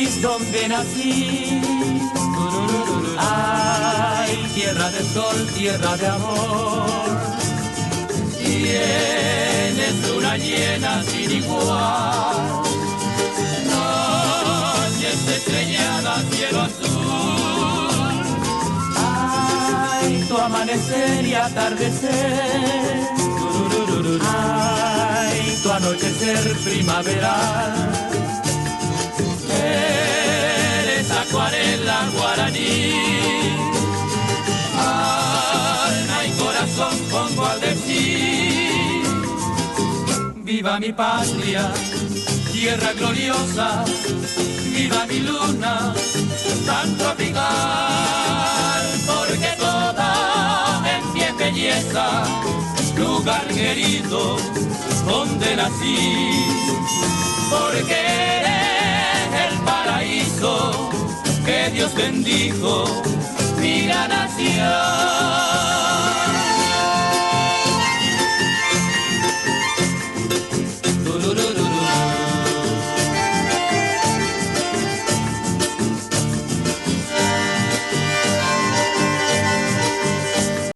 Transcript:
país donde nací. Ay, tierra de sol, tierra de amor. Tienes luna llena sin igual, noches estrelladas, cielo azul. Ay, tu amanecer y atardecer. Ay, tu anochecer primaveral. Eres acuarela guaraní, alma y corazón pongo al decir. Viva mi patria, tierra gloriosa, viva mi luna tan tropical, porque toda en pie belleza, lugar querido donde nací, porque eres el paraíso que Dios bendijo, mi nación.